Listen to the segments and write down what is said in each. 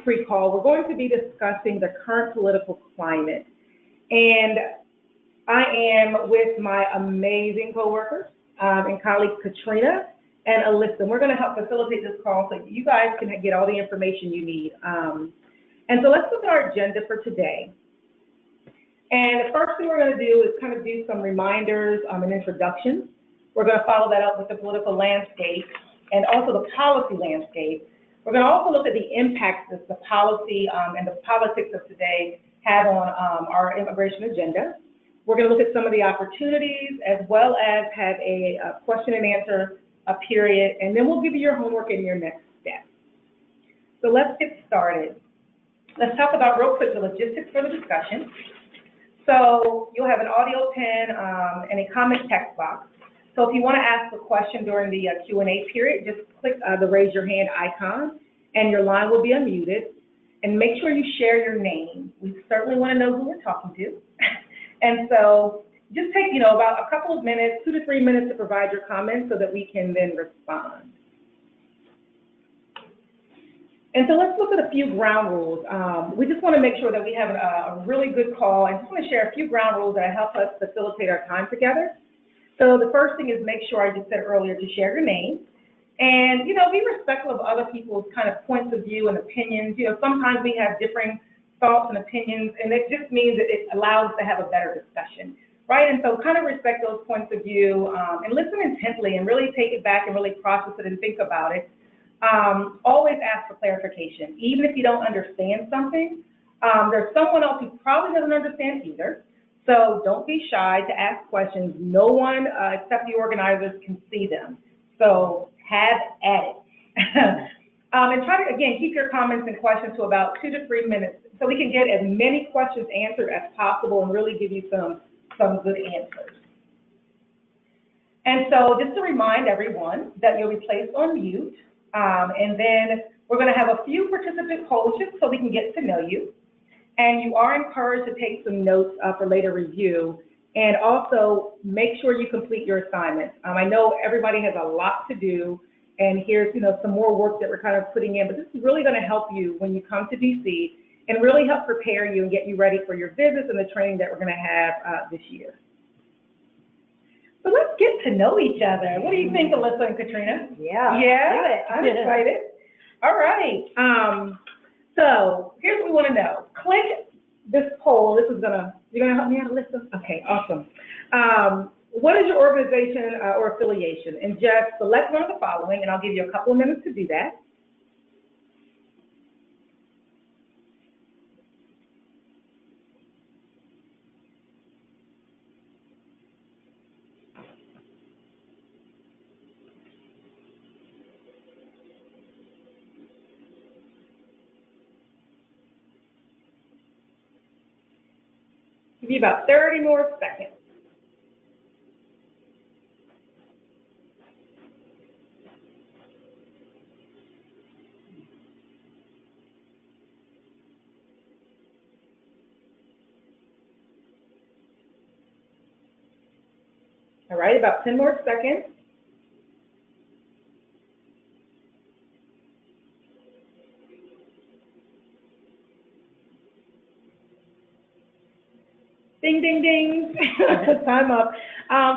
pre-call, we're going to be discussing the current political climate. And I am with my amazing coworkers and colleagues, Katrina and Alyssa. We're going to help facilitate this call so you guys can get all the information you need. And so let's look at our agenda for today. And the first thing we're going to do is kind of do some reminders and introductions. We're going to follow that up with the political landscape and also the policy landscape. We're going to also look at the impacts that the policy and the politics of today have on our immigration agenda. We're going to look at some of the opportunities as well as have a question and answer period, and then we'll give you your homework and your next step. So let's get started. Let's talk about real quick the logistics for the discussion. So you'll have an audio pin and a comment text box. So if you want to ask a question during the Q&A period, just click the raise your hand icon and your line will be unmuted. And make sure you share your name. We certainly want to know who we're talking to. And so just take, about a couple of minutes, 2 to 3 minutes to provide your comments so that we can then respond. And so let's look at a few ground rules. We just want to make sure that we have a really good call. I just want to share a few ground rules that help us facilitate our time together. So the first thing is make sure, I just said earlier, to share your name. And, be respectful of other people's kind of points of view and opinions. Sometimes we have differing thoughts and opinions, and it just means that it allows us to have a better discussion, right? And so kind of respect those points of view and listen intently and really take it back and really process it and think about it. Always ask for clarification. Even if you don't understand something, there's someone else who probably doesn't understand either. So don't be shy to ask questions. No one except the organizers can see them. So have at it. And try to, again, keep your comments and questions to about 2 to 3 minutes so we can get as many questions answered as possible and really give you some good answers. And so just to remind everyone that you'll be placed on mute, and then we're going to have a few participant polls just so we can get to know you. And you are encouraged to take some notes for later review. And also make sure you complete your assignments. I know everybody has a lot to do, and here's some more work that we're kind of putting in, but this is really going to help you when you come to DC and really help prepare you and get you ready for your visits and the training that we're going to have this year. So let's get to know each other. What do you think, Alyssa and Katrina? Yeah. Yeah, I'm excited. All right. So here's what we want to know. Click this poll. You're gonna help me out, Alyssa? Okay, awesome. What is your organization or affiliation? And just select one of the following, and I'll give you a couple of minutes to do that. Give you about 30 more seconds. All right, about 10 more seconds. Ding, ding, ding. Time up.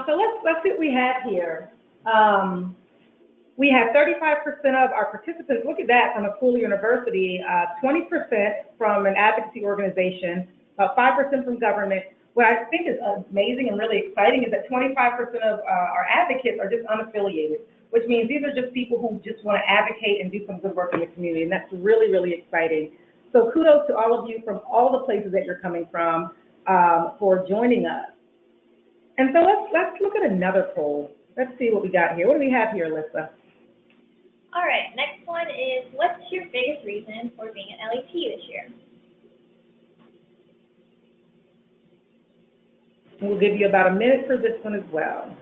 So let's see what we have here. We have 35% of our participants, look at that, from a full university, 20% from an advocacy organization, about 5% from government. What I think is amazing and really exciting is that 25% of our advocates are just unaffiliated, which means these are just people who just want to advocate and do some good work in the community, and that's really, really exciting. So kudos to all of you from all the places that you're coming from for joining us. And so let's look at another poll. Let's see what we got here. What do we have here, Alyssa? All right, next one is, what's your biggest reason for being an LAT this year? And we'll give you about a minute for this one as well.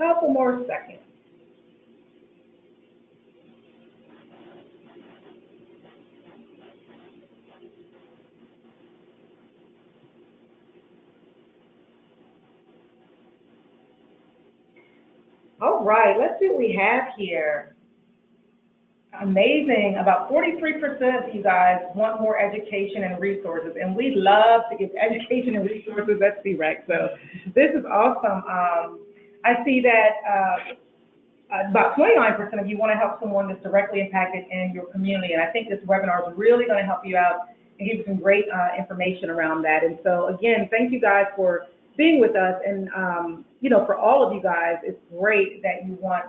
couple more seconds. All right, let's see what we have here. Amazing. About 43% of you guys want more education and resources, and we love to give education and resources at CREC. So this is awesome. I see that about 29% of you want to help someone that's directly impacted in your community, and I think this webinar is really going to help you out and give you some great information around that. And so again, thank you guys for being with us, and you know, for all of you guys, it's great that you want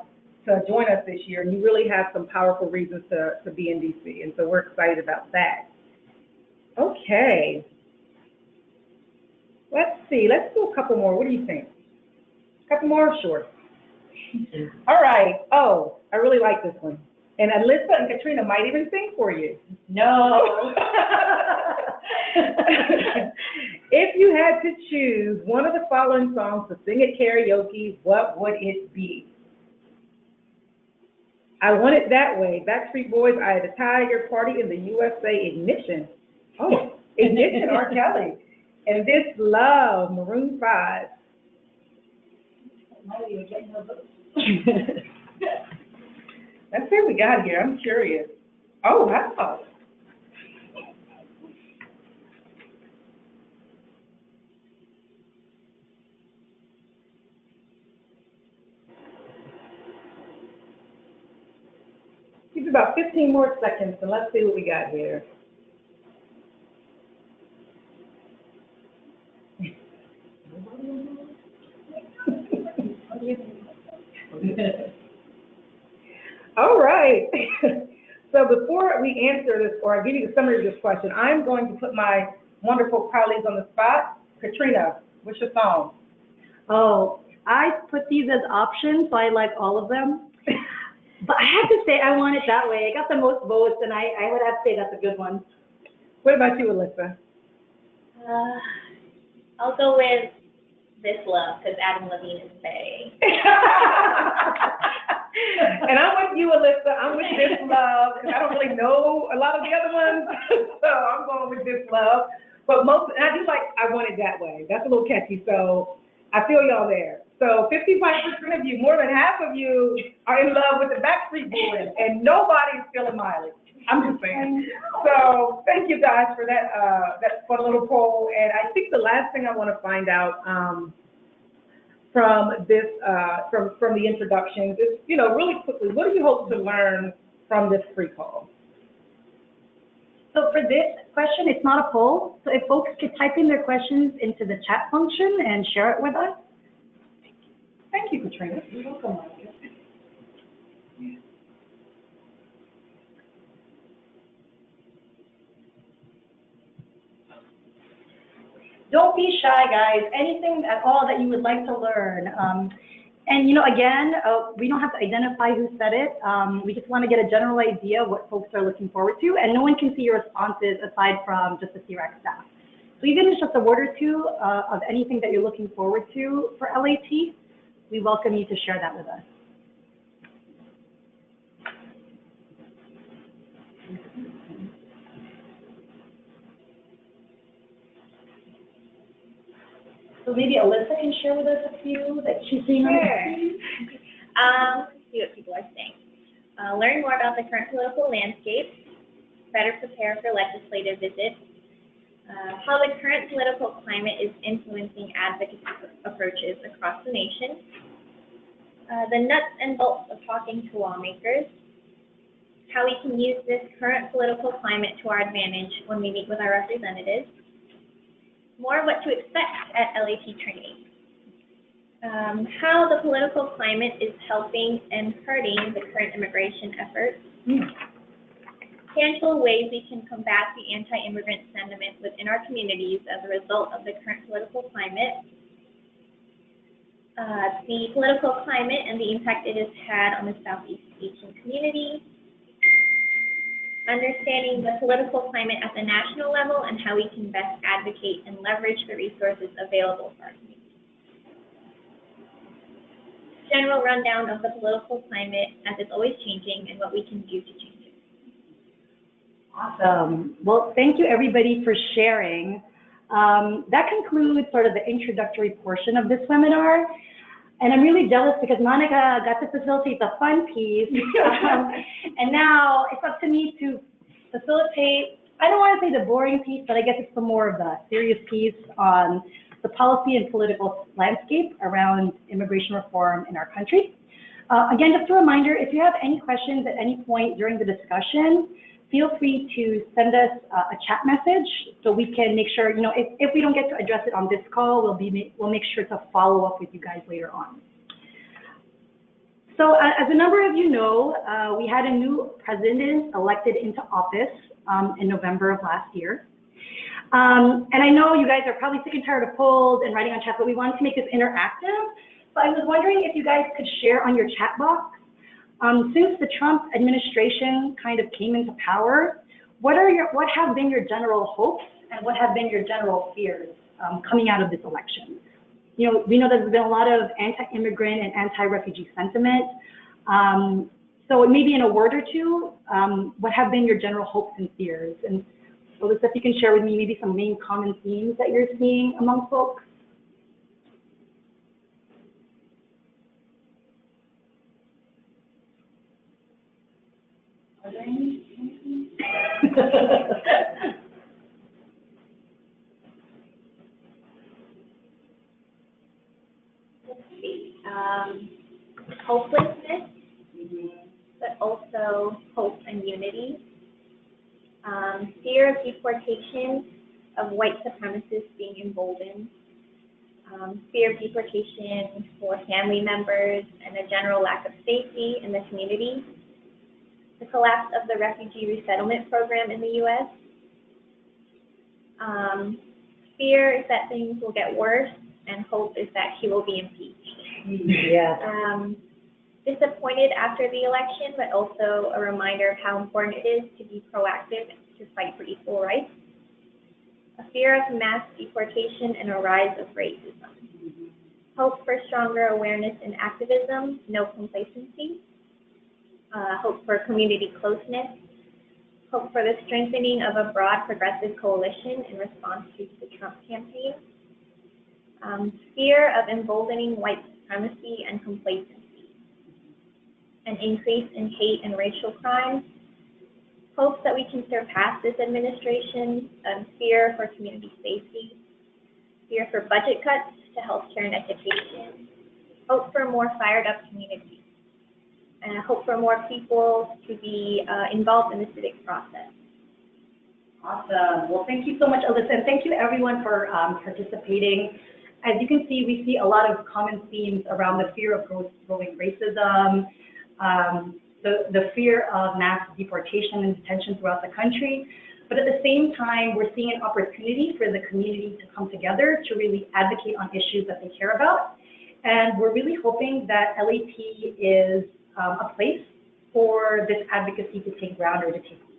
to join us this year, and you really have some powerful reasons to be in DC, and so we're excited about that. Okay, let's see, let's do a couple more. What do you think? A couple more? Sure. All right. Oh, I really like this one. And Alyssa and Katrina might even sing for you. No. If you had to choose one of the following songs to sing at karaoke, what would it be? I Want It That Way, Backstreet Boys, I Had a Tiger, Party in the USA, Ignition. Oh, Ignition, R. Kelly. And This Love, Maroon 5. Let's see what we got here. I'm curious. Oh, wow. Give it about 15 more seconds, and let's see what we got here. All right. So before we answer this, or I give you the summary of this question, I'm going to put my wonderful colleagues on the spot. Katrina, what's your song? Oh, I put these as options, so I like all of them. But I have to say, I Want It That Way. I got the most votes, and I would have to say that's a good one. What about you, Alyssa? I'll go with This Love, because Adam Levine is Faye. And I'm with you, Alyssa. I'm with This Love, because I don't really know a lot of the other ones, so I'm going with This Love. But and I do like I Want It That Way. That's a little catchy, so I feel y'all there. So 55% of you, more than half of you, are in love with the Backstreet Boys, and nobody's feeling Miley. I'm just saying. So thank you guys for that fun little poll. And I think the last thing I want to find out from this, from the introductions is, you know, really quickly, what do you hope to learn from this free call? So for this question, it's not a poll. So if folks could type in their questions into the chat function and share it with us. Thank you, Katrina. You're welcome. Don't be shy, guys. Anything at all that you would like to learn. And, you know, again, we don't have to identify who said it. We just want to get a general idea of what folks are looking forward to, and no one can see your responses aside from just the CREC staff. So even if it's just a word or two of anything that you're looking forward to for LAT, we welcome you to share that with us. So maybe Alyssa can share with us a few that she's seeing on the screen. Let's see what people are saying. Learn more about the current political landscape, better prepare for legislative visits, how the current political climate is influencing advocacy approaches across the nation, the nuts and bolts of talking to lawmakers, how we can use this current political climate to our advantage when we meet with our representatives, more of what to expect at LAT training, how the political climate is helping and hurting the current immigration efforts, tangible ways we can combat the anti-immigrant sentiment within our communities as a result of the current political climate, the political climate and the impact it has had on the Southeast Asian community, understanding the political climate at the national level and how we can best advocate and leverage the resources available for our community. general rundown of the political climate as it's always changing and what we can do to change it. Awesome. Well, thank you everybody for sharing. That concludes sort of the introductory portion of this webinar. And I'm really jealous because Monica got to facilitate the fun piece. And now it's up to me to facilitate, I don't want to say the boring piece, but I guess it's the more of the serious piece on the policy and political landscape around immigration reform in our country. Again, just a reminder, if you have any questions at any point during the discussion, feel free to send us a chat message so we can make sure, you know, if we don't get to address it on this call, we'll make sure to follow up with you guys later on. So as a number of you know, we had a new president elected into office in November of last year. And I know you guys are probably sick and tired of polls and writing on chat, but we wanted to make this interactive. So I was wondering if you guys could share on your chat box, since the Trump administration kind of came into power, what have been your general hopes and what have been your general fears coming out of this election? You know, we know there's been a lot of anti-immigrant and anti-refugee sentiment. So maybe in a word or two, what have been your general hopes and fears? And Alyssa, if you can share with me maybe some main common themes that you're seeing among folks. Are there any? Let's see. Hopelessness, but also hope and unity. Fear of deportation, of white supremacists being emboldened. Fear of deportation for family members and a general lack of safety in the community. The collapse of the refugee resettlement program in the U.S. Fear is that things will get worse, and hope is that he will be impeached. Yeah. Disappointed after the election, but also a reminder of how important it is to be proactive to fight for equal rights. A fear of mass deportation and a rise of racism. Hope for stronger awareness and activism, no complacency. Hope for community closeness. Hope for the strengthening of a broad progressive coalition in response to the Trump campaign. Fear of emboldening white supremacy and complacency. An increase in hate and racial crimes. Hopes that we can surpass this administration. Fear for community safety. Fear for budget cuts to healthcare and education. Hope for more fired up communities. And I hope for more people to be involved in the civic process. Awesome. Well, thank you so much, Alyssa, and thank you everyone for participating. As you can see, we see a lot of common themes around the fear of growing racism, the fear of mass deportation and detention throughout the country. But at the same time, we're seeing an opportunity for the community to come together to really advocate on issues that they care about. And we're really hoping that LAT is a place for this advocacy to take ground or to take root.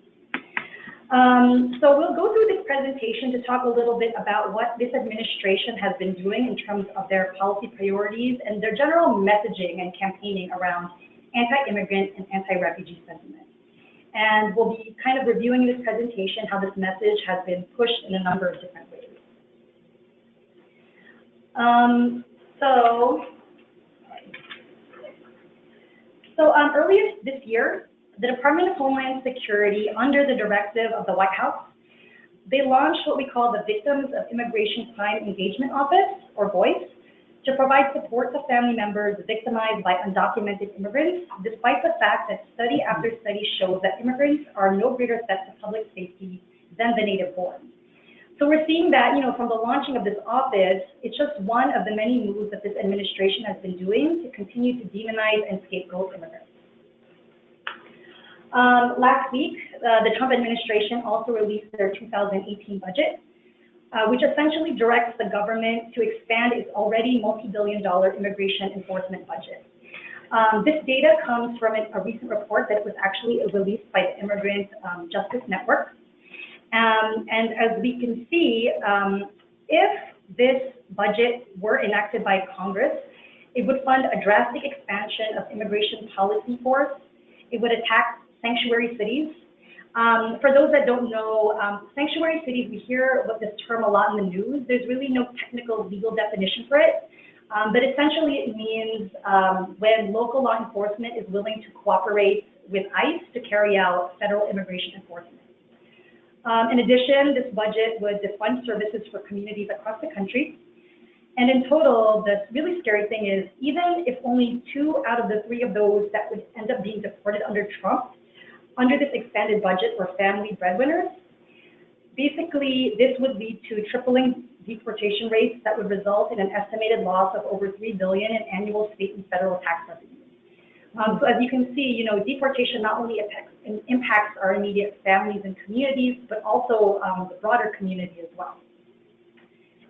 So we'll go through this presentation to talk a little bit about what this administration has been doing in terms of their policy priorities and their general messaging and campaigning around anti-immigrant and anti-refugee sentiment. And we'll be kind of reviewing this presentation, how this message has been pushed in a number of different ways. Earlier this year, the Department of Homeland Security, under the directive of the White House, they launched what we call the Victims of Immigration Crime Engagement Office, or VOICE, to provide support to family members victimized by undocumented immigrants, despite the fact that study after study shows that immigrants are no greater threat to public safety than the native born. So we're seeing that, from the launching of this office, it's just one of the many moves that this administration has been doing to continue to demonize and scapegoat immigrants. Last week, the Trump administration also released their 2018 budget, which essentially directs the government to expand its already multi-billion-dollar immigration enforcement budget. This data comes from a recent report that was actually released by the Immigrant Justice Network. And as we can see, if this budget were enacted by Congress, It would fund a drastic expansion of immigration policy force. It would attack sanctuary cities. For those that don't know, sanctuary cities, we hear about this term a lot in the news. There's really no technical legal definition for it, but essentially it means when local law enforcement is willing to cooperate with ICE to carry out federal immigration enforcement. In addition, this budget would fund services for communities across the country. And in total, the really scary thing is, even if only 2 out of the 3 of those that would end up being deported under Trump, under this expanded budget were family breadwinners, basically this would lead to tripling deportation rates that would result in an estimated loss of over $3 billion in annual state and federal tax revenue. So as you can see, deportation not only impacts our immediate families and communities, but also the broader community as well.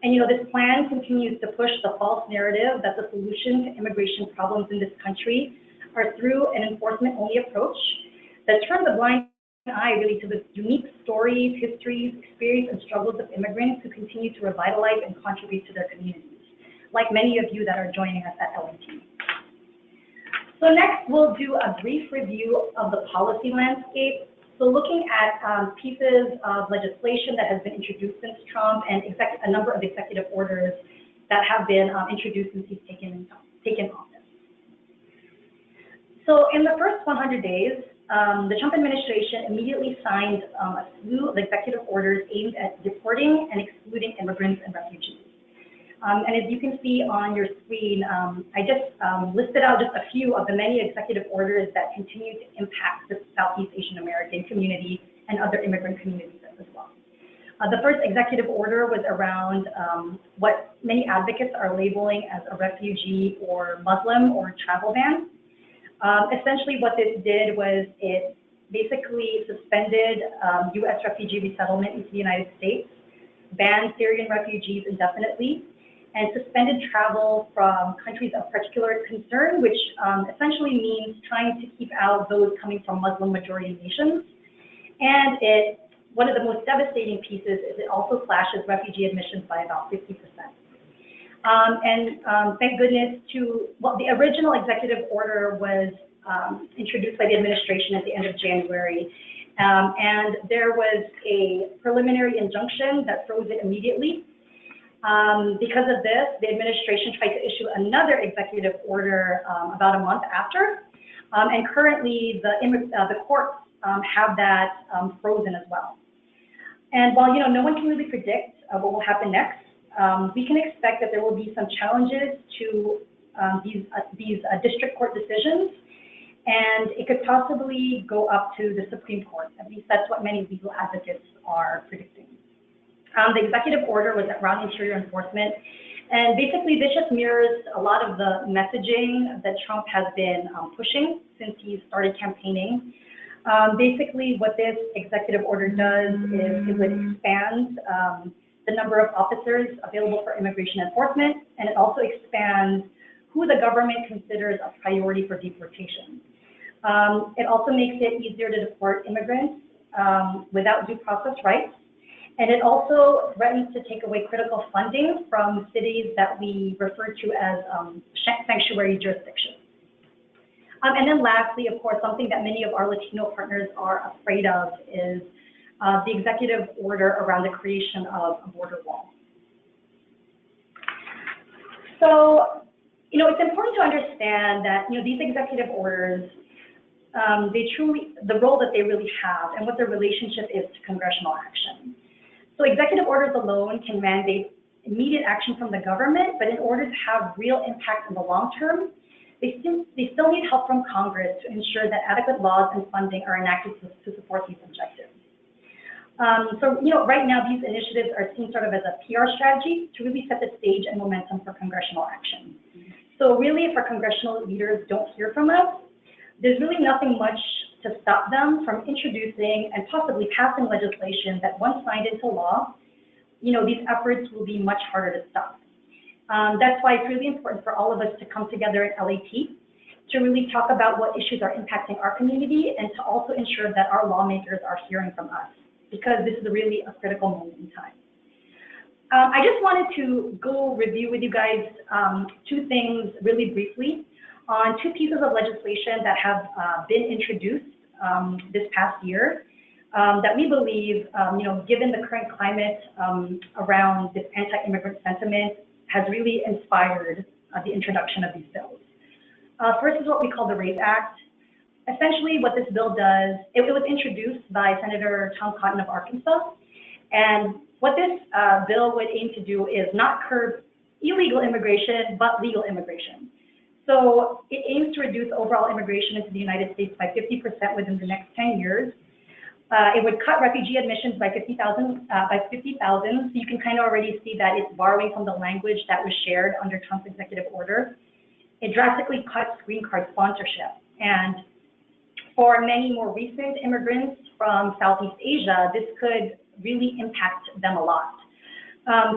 And this plan continues to push the false narrative that the solution to immigration problems in this country are through an enforcement-only approach that turns a blind eye really to the unique stories, histories, experience, and struggles of immigrants who continue to revitalize and contribute to their communities, like many of you that are joining us at LAT. So next, we'll do a brief review of the policy landscape. So looking at pieces of legislation that has been introduced since Trump and a number of executive orders that have been introduced since he's taken office. So in the first 100 days, the Trump administration immediately signed a slew of executive orders aimed at deporting and excluding immigrants and refugees. And as you can see on your screen, I just listed out just a few of the many executive orders that continue to impact the Southeast Asian American community and other immigrant communities as well. The first executive order was around what many advocates are labeling as a refugee or Muslim or travel ban. Essentially what this did was it basically suspended U.S. refugee resettlement into the United States, banned Syrian refugees indefinitely, and suspended travel from countries of particular concern, which essentially means trying to keep out those coming from Muslim majority nations. And one of the most devastating pieces is it also slashes refugee admissions by about 50%. Thank goodness the original executive order was introduced by the administration at the end of January. And there was a preliminary injunction that froze it immediately. Because of this, the administration tried to issue another executive order about a month after, and currently the courts have that frozen as well. And while no one can really predict what will happen next, we can expect that there will be some challenges to these district court decisions, and it could possibly go up to the Supreme Court. At least that's what many legal advocates are predicting. The executive order was around interior enforcement, and basically this just mirrors a lot of the messaging that Trump has been pushing since he started campaigning. Basically what this executive order does is it would expand the number of officers available for immigration enforcement, and it also expands who the government considers a priority for deportation. It also makes it easier to deport immigrants without due process rights. And it also threatens to take away critical funding from cities that we refer to as sanctuary jurisdictions. And then lastly, of course, something that many of our Latino partners are afraid of is the executive order around the creation of a border wall. So, it's important to understand that, these executive orders, the role that they really have and what their relationship is to congressional action. So executive orders alone can mandate immediate action from the government, but in order to have real impact in the long term, they still need help from Congress to ensure that adequate laws and funding are enacted to support these objectives. So, right now these initiatives are seen sort of as a PR strategy to really set the stage and momentum for congressional action. So really, if our congressional leaders don't hear from us, there's really nothing much to stop them from introducing and possibly passing legislation that once signed into law, these efforts will be much harder to stop. That's why it's really important for all of us to come together at LAT to really talk about what issues are impacting our community and to also ensure that our lawmakers are hearing from us, because this is really a critical moment in time. I just wanted to go review with you guys two things really briefly on two pieces of legislation that have been introduced this past year that we believe, given the current climate around this anti-immigrant sentiment, has really inspired the introduction of these bills. First is what we call the RAPE Act. Essentially, what this bill does, it was introduced by Senator Tom Cotton of Arkansas, and what this bill would aim to do is not curb illegal immigration, but legal immigration. So it aims to reduce overall immigration into the United States by 50% within the next 10 years. It would cut refugee admissions by 50,000. So you can kind of already see that it's borrowing from the language that was shared under Trump's executive order. It drastically cuts green card sponsorship. And for many more recent immigrants from Southeast Asia, this could really impact them a lot.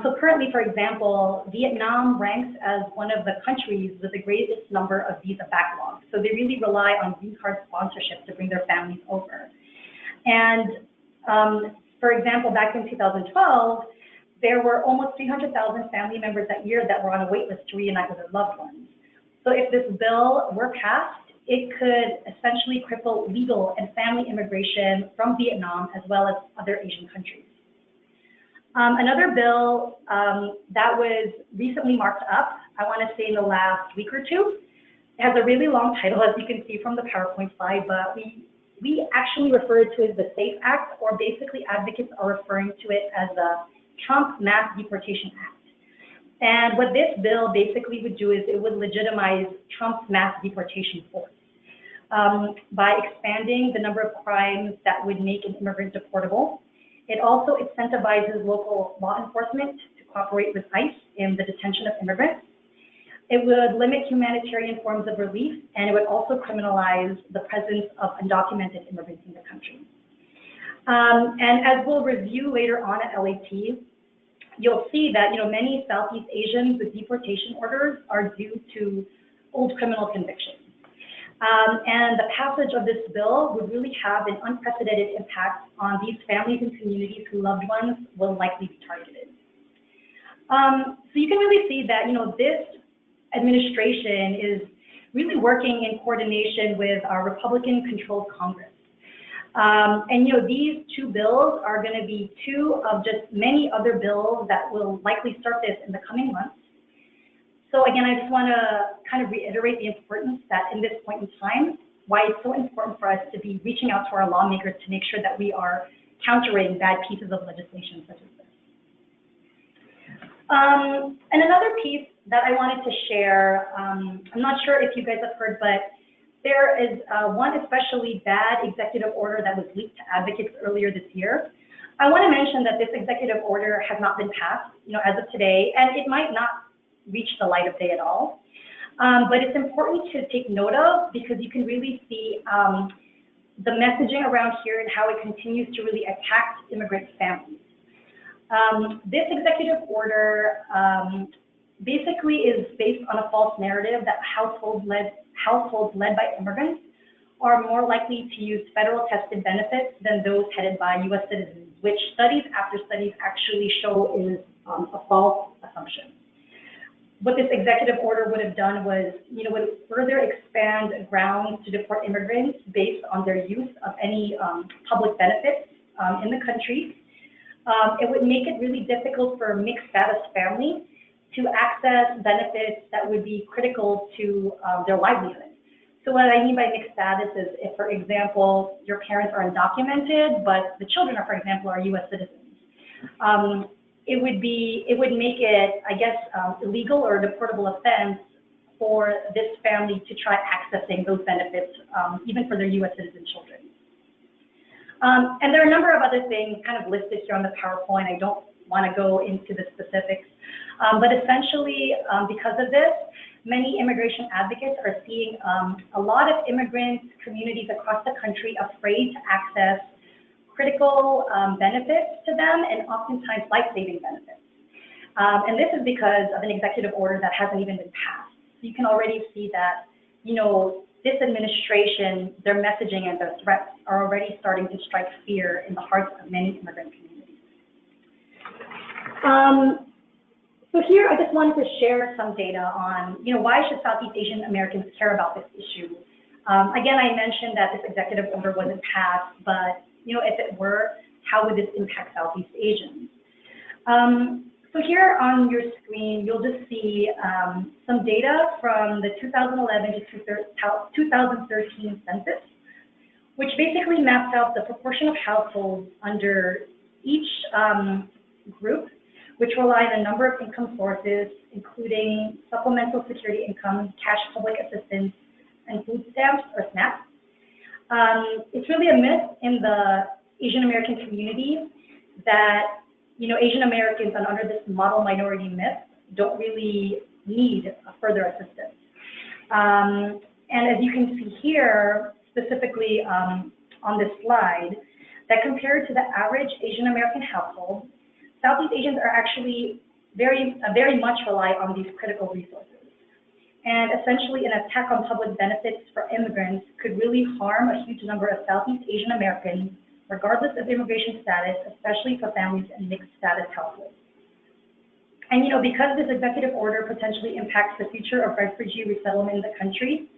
So currently, for example, Vietnam ranks as one of the countries with the greatest number of visa backlogs. So they really rely on green card sponsorship to bring their families over. And for example, back in 2012, there were almost 300,000 family members that year that were on a wait list to reunite with their loved ones. So if this bill were passed, it could essentially cripple legal and family immigration from Vietnam as well as other Asian countries. Another bill that was recently marked up, I want to say in the last week or two, it has a really long title, as you can see from the PowerPoint slide, but we actually refer to it as the SAFE Act, or basically advocates are referring to it as the Trump Mass Deportation Act. And what this bill basically would do is it would legitimize Trump's mass deportation force by expanding the number of crimes that would make an immigrant deportable. It also incentivizes local law enforcement to cooperate with ICE in the detention of immigrants. It would limit humanitarian forms of relief, and it would also criminalize the presence of undocumented immigrants in the country. And as we'll review later on at LAT, you'll see that many Southeast Asians with deportation orders are due to old criminal convictions. And the passage of this bill would really have an unprecedented impact on these families and communities whose loved ones will likely be targeted. So you can really see that this administration is really working in coordination with our Republican-controlled Congress. And these two bills are going to be two of just many other bills that will likely surface in the coming months. So again, I just want to kind of reiterate the importance that in this point in time, why it's so important for us to be reaching out to our lawmakers to make sure that we are countering bad pieces of legislation such as this. And another piece that I wanted to share, I'm not sure if you guys have heard, but there is one especially bad executive order that was leaked to advocates earlier this year. I want to mention that this executive order has not been passed, as of today, and it might not reach the light of day at all. But it's important to take note of because you can really see the messaging around here and how it continues to really attack immigrant families. This executive order basically is based on a false narrative that households led by immigrants are more likely to use federal tested benefits than those headed by U.S. citizens, which studies after studies actually show is a false assumption. What this executive order would have done was, would further expand grounds to deport immigrants based on their use of any public benefits in the country. It would make it really difficult for mixed status families to access benefits that would be critical to their livelihood. So what I mean by mixed status is if, for example, your parents are undocumented, but the children, are, for example, are U.S. citizens. It would make it, I guess, illegal or a deportable offense for this family to try accessing those benefits, even for their U.S. citizen children. And there are a number of other things kind of listed here on the PowerPoint. I don't want to go into the specifics, but essentially, because of this, many immigration advocates are seeing a lot of immigrant communities across the country afraid to access critical benefits to them and oftentimes life-saving benefits. And this is because of an executive order that hasn't even been passed. So you can already see that, this administration, their messaging and their threats are already starting to strike fear in the hearts of many immigrant communities. So here, I just wanted to share some data on, why should Southeast Asian Americans care about this issue? Again, I mentioned that this executive order wasn't passed, but, if it were, how would this impact Southeast Asians? So here on your screen, you'll just see some data from the 2011 to 2013 census, which basically maps out the proportion of households under each group, which rely on a number of income sources, including supplemental security income, cash public assistance, and food stamps or SNAP. It's really a myth in the Asian American community that, Asian Americans under this model minority myth don't really need further assistance. And as you can see here, specifically on this slide, that compared to the average Asian American household, Southeast Asians are actually very much rely on these critical resources. And essentially, an attack on public benefits for immigrants could really harm a huge number of Southeast Asian Americans, regardless of immigration status, especially for families in mixed status households. And because this executive order potentially impacts the future of refugee resettlement in the country,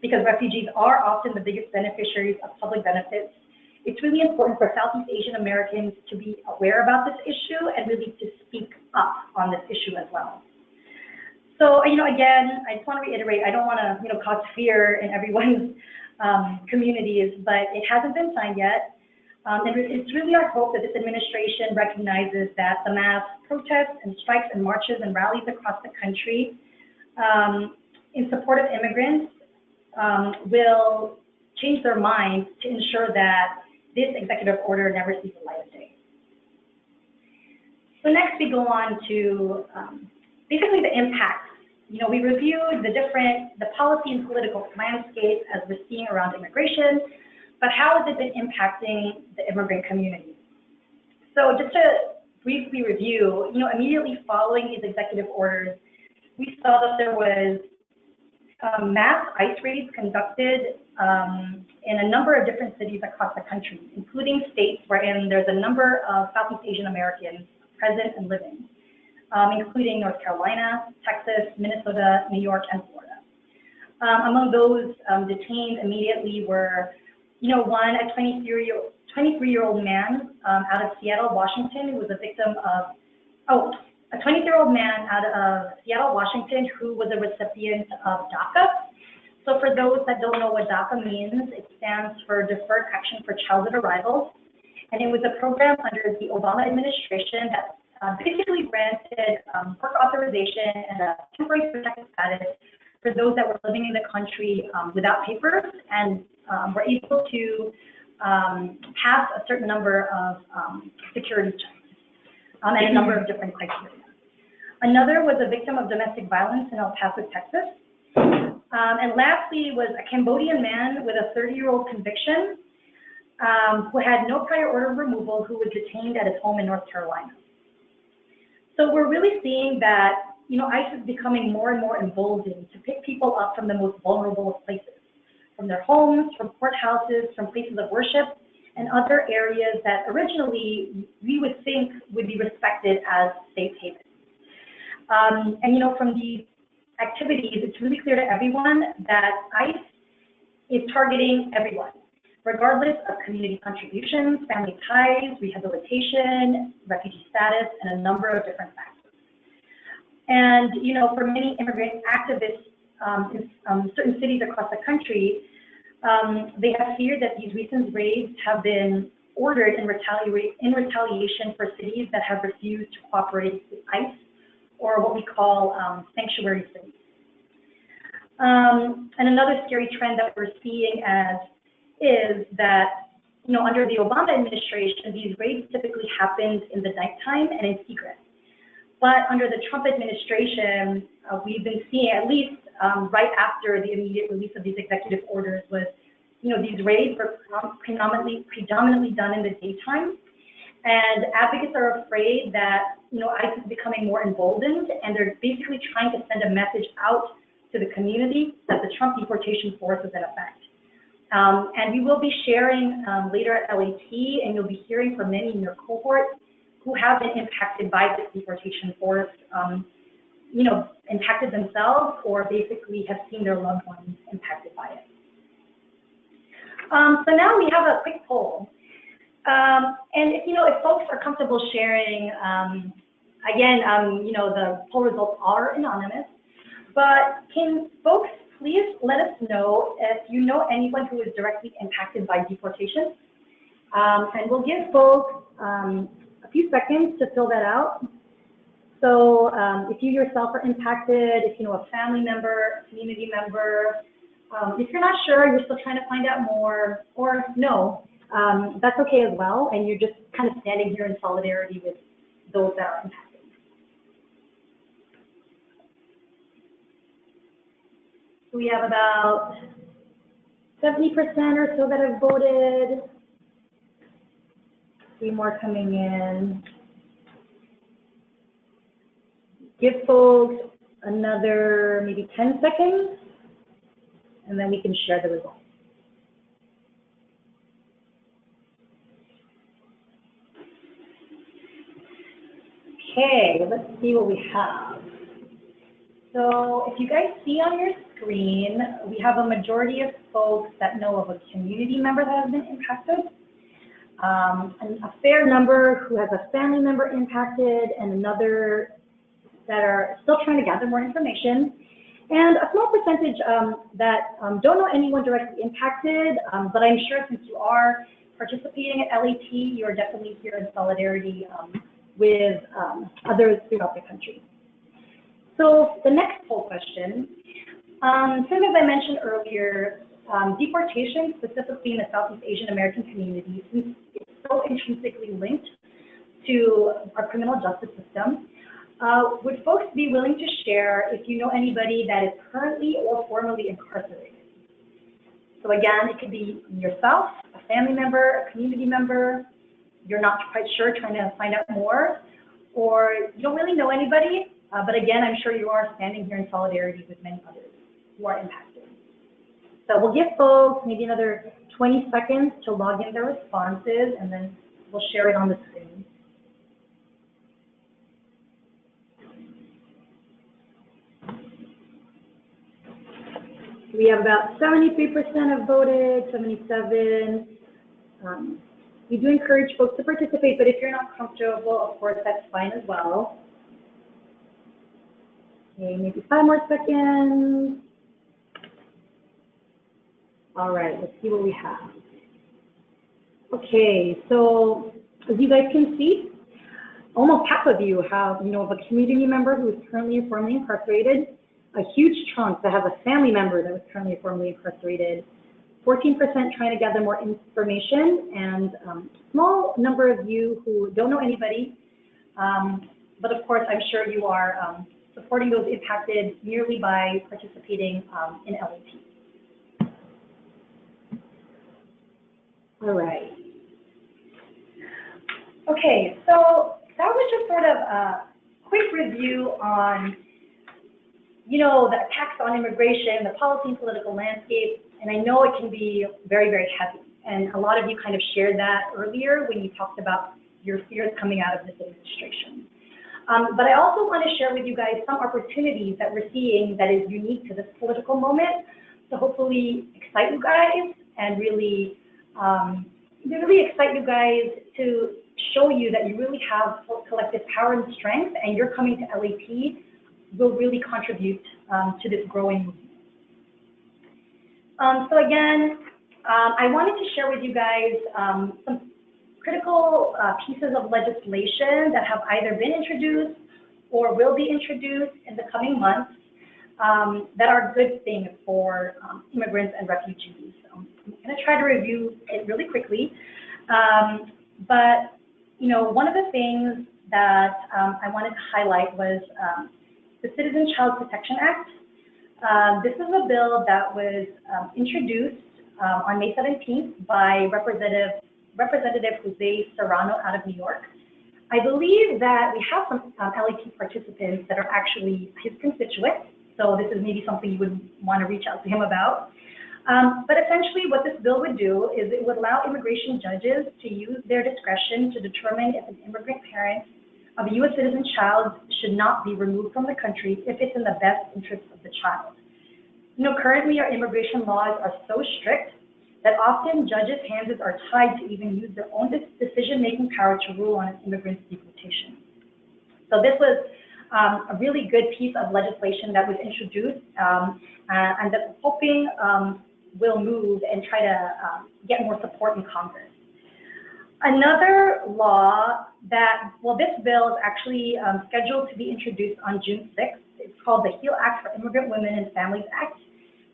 because refugees are often the biggest beneficiaries of public benefits, it's really important for Southeast Asian Americans to be aware about this issue and really to speak up on this issue as well. So, again, I just want to reiterate, I don't want to, cause fear in everyone's communities, but it hasn't been signed yet. And it's really our hope that this administration recognizes that the mass protests and strikes and marches and rallies across the country in support of immigrants will change their minds to ensure that this executive order never sees the light of day. So next we go on to basically the impacts. We reviewed the policy and political landscape as we're seeing around immigration, but how has it been impacting the immigrant community? So just to briefly review, immediately following these executive orders, we saw that there was mass ICE raids conducted in a number of different cities across the country, including states wherein there's a number of Southeast Asian Americans present and living, including North Carolina, Texas, Minnesota, New York, and Florida. Among those detained immediately were, one, a 23-year-old man out of Seattle, Washington, who was a victim of, a 23-year-old man out of Seattle, Washington, who was a recipient of DACA. So for those that don't know what DACA means, it stands for Deferred Action for Childhood Arrivals. And it was a program under the Obama administration that basically granted work authorization and a temporary protected status for those that were living in the country without papers and were able to pass a certain number of security checks and a number of different criteria. Another was a victim of domestic violence in El Paso, Texas. And lastly was a Cambodian man with a 30-year-old conviction who had no prior order of removal, who was detained at his home in North Carolina. So we're really seeing that, ICE is becoming more and more emboldened to pick people up from the most vulnerable of places, from their homes, from courthouses, from places of worship, and other areas that originally we would think would be respected as safe havens. And from these activities, it's really clear to everyone that ICE is targeting everyone, regardless of community contributions, family ties, rehabilitation, refugee status, and a number of different factors. And, for many immigrant activists in certain cities across the country, they have feared that these recent raids have been ordered in retaliation for cities that have refused to cooperate with ICE, or what we call sanctuary cities. And another scary trend that we're seeing is that, under the Obama administration, these raids typically happened in the nighttime and in secret. But under the Trump administration, we've been seeing, at least right after the immediate release of these executive orders, was, these raids were predominantly done in the daytime. And advocates are afraid that, ICE is becoming more emboldened, and they're basically trying to send a message out to the community that the Trump deportation force is in effect. And we will be sharing later at LAT, and you'll be hearing from many in your cohort who have been impacted by this deportation force, you know, impacted themselves or basically have seen their loved ones impacted by it. So now we have a quick poll. And if, you know, if folks are comfortable sharing, again, you know, the poll results are anonymous, but can folks please let us know if you know anyone who is directly impacted by deportation? And we'll give folks a few seconds to fill that out. So if you yourself are impacted, if you know a family member, community member, if you're not sure, you're still trying to find out more, or no, that's okay as well, and you're just kind of standing here in solidarity with those that are impacted. So we have about 70% or so that have voted. 3 more coming in. Give folks another maybe 10 seconds, and then we can share the results. Okay, let's see what we have. So if you guys see on your screen, we have a majority of folks that know of a community member that has been impacted, and a fair number who has a family member impacted, and another that are still trying to gather more information, and a small percentage that don't know anyone directly impacted, but I'm sure since you are participating at LAT, you are definitely here in solidarity with others throughout the country. So the next poll question, since as I mentioned earlier, deportation, specifically in the Southeast Asian American community, since it's so intrinsically linked to our criminal justice system, would folks be willing to share if you know anybody that is currently or formerly incarcerated? So again, it could be yourself, a family member, a community member, you're not quite sure, trying to find out more, or you don't really know anybody, but again, I'm sure you are standing here in solidarity with many others who are impacted. So we'll give folks maybe another 20 seconds to log in their responses, and then we'll share it on the screen. We have about 73% have voted, 77. We do encourage folks to participate, but if you're not comfortable, of course, that's fine as well. Okay, maybe 5 more seconds. All right, let's see what we have. Okay, so as you guys can see, almost half of you have, you know, of a community member who is currently or formerly incarcerated, a huge chunk that have a family member that was currently or formerly incarcerated, 14% trying to gather more information, and a small number of you who don't know anybody, but of course, I'm sure you are supporting those impacted merely by participating in LAT. All right. Okay, so that was just sort of a quick review on, you know, the attacks on immigration, the policy and political landscape, and I know it can be very, very heavy. And a lot of you kind of shared that earlier when you talked about your fears coming out of this administration. But I also want to share with you guys some opportunities that we're seeing that is unique to this political moment to hopefully excite you guys and really, excite you guys to show you that you really have collective power and strength, and you're coming to LAT will really contribute to this growing movement. So again, I wanted to share with you guys some critical pieces of legislation that have either been introduced or will be introduced in the coming months that are good things for immigrants and refugees. I'm going to try to review it really quickly, but you know, one of the things that I wanted to highlight was the Citizen Child Protection Act. This is a bill that was introduced on May 17th by Representative Jose Serrano out of New York. I believe that we have some LAT participants that are actually his constituents, so this is maybe something you would want to reach out to him about. But essentially what this bill would do is it would allow immigration judges to use their discretion to determine if an immigrant parent of a U.S. citizen child should not be removed from the country if it's in the best interest of the child. You know, currently our immigration laws are so strict that often judges' hands are tied to even use their own decision-making power to rule on an immigrant's deportation. So this was a really good piece of legislation that was introduced and that I'm hoping will move and try to get more support in Congress. Another law that, well, this bill is actually scheduled to be introduced on June 6th. It's called the HEAL Act for Immigrant Women and Families Act.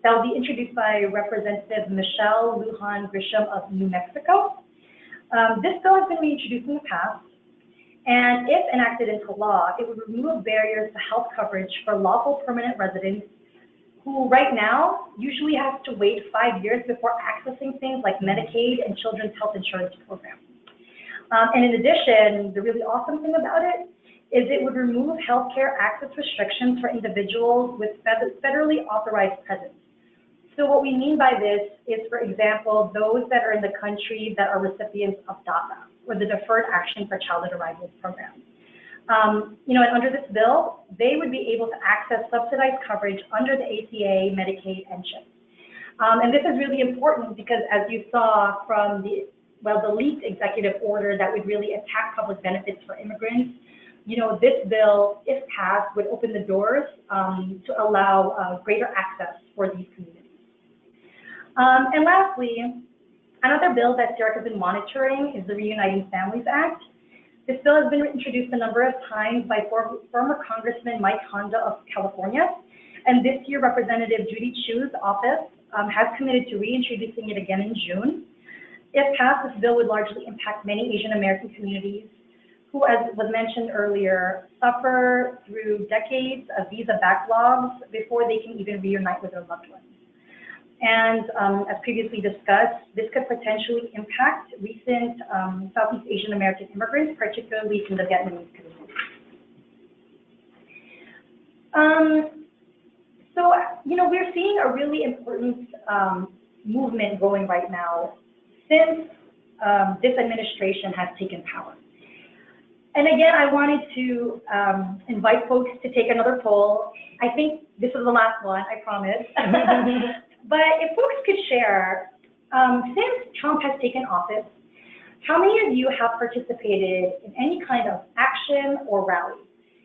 That will be introduced by Representative Michelle Lujan Grisham of New Mexico. This bill has been reintroduced in the past, and if enacted into law, it would remove barriers to health coverage for lawful permanent residents who right now usually have to wait 5 years before accessing things like Medicaid and children's health insurance programs. And in addition, the really awesome thing about it is it would remove healthcare access restrictions for individuals with federally authorized presence. So what we mean by this is, for example, those that are in the country that are recipients of DACA, or the Deferred Action for Childhood Arrivals program. You know, and under this bill, they would be able to access subsidized coverage under the ACA, Medicaid, and CHIP. And this is really important because, as you saw from the leaked executive order that would really attack public benefits for immigrants, you know, this bill, if passed, would open the doors to allow greater access for these communities. And lastly, another bill that Derek has been monitoring is the Reuniting Families Act. This bill has been introduced a number of times by former Congressman Mike Honda of California, and this year Representative Judy Chu's office has committed to reintroducing it again in June. If passed, this bill would largely impact many Asian American communities who, as was mentioned earlier, suffer through decades of visa backlogs before they can even reunite with their loved ones. And as previously discussed, this could potentially impact recent Southeast Asian American immigrants, particularly from the Vietnamese community. So, you know, we're seeing a really important movement going right now since this administration has taken power. And again, I wanted to invite folks to take another poll. I think this is the last one, I promise. But if folks could share, since Trump has taken office, how many of you have participated in any kind of action or rally?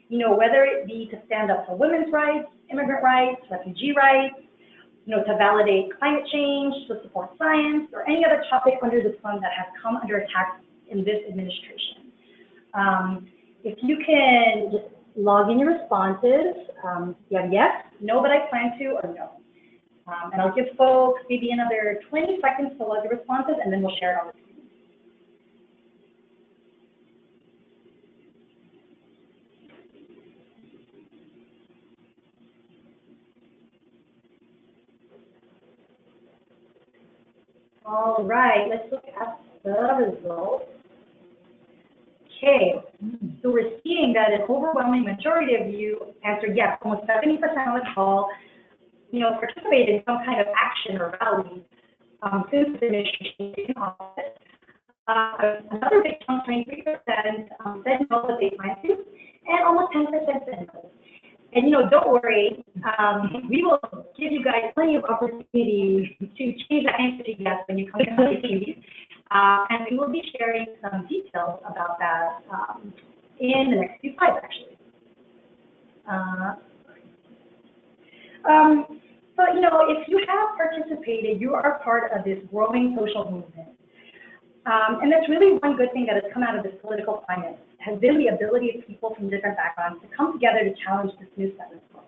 You know, whether it be to stand up for women's rights, immigrant rights, refugee rights, you know, to validate climate change, to support science, or any other topic under the sun that has come under attack in this administration. If you can just log in your responses, you have yes, no, but I plan to, or no. And I'll give folks maybe another 20 seconds to log the responses, and then we'll share it on the screen. All right, let's look at the results. Okay, so we're seeing that an overwhelming majority of you answered yes, almost 70% of the call, you know, participated in some kind of action or rally since the administration is in office. Another big chunk, 23%, said no, but they plan to, and almost 10% said no. And, you know, don't worry, we will give you guys plenty of opportunity to change that answer to yes when you come to the TV. And we will be sharing some details about that in the next few slides, actually. So, you know, if you have participated, you are part of this growing social movement. And that's really one good thing that has come out of this political climate, has been the ability of people from different backgrounds to come together to challenge this new status quo.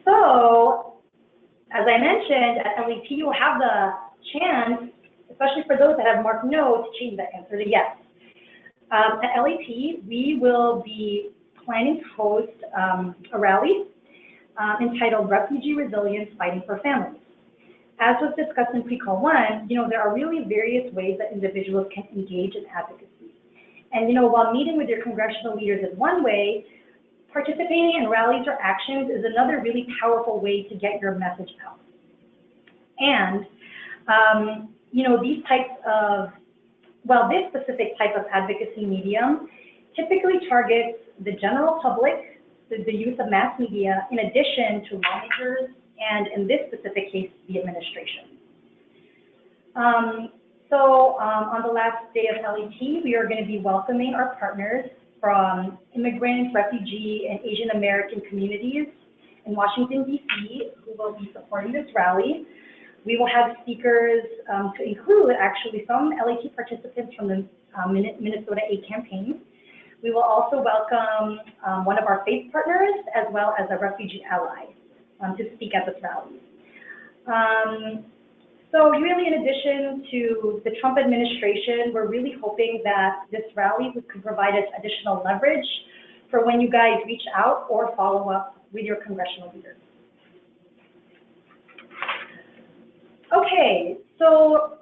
So, as I mentioned, at LAT, you'll have the chance, especially for those that have marked no, to change that answer to yes. At LAT, we will be planning to host a rally entitled Refugee Resilience Fighting for Families. As was discussed in pre-call 1, you know, there are really various ways that individuals can engage in advocacy. And, you know, while meeting with your congressional leaders is one way, participating in rallies or actions is another really powerful way to get your message out. And, these types of, this specific type of advocacy medium typically targets the general public, the use of mass media, in addition to lawmakers, and in this specific case, the administration. On the last day of LAT, we are going to be welcoming our partners from immigrant, refugee, and Asian American communities in Washington, D.C., who will be supporting this rally. We will have speakers to include actually some LAT participants from the Minnesota 8 campaign. We will also welcome one of our faith partners as well as a refugee ally to speak at this rally. So really, in addition to the Trump administration, we're really hoping that this rally could provide us additional leverage for when you guys reach out or follow up with your congressional leaders. Okay, so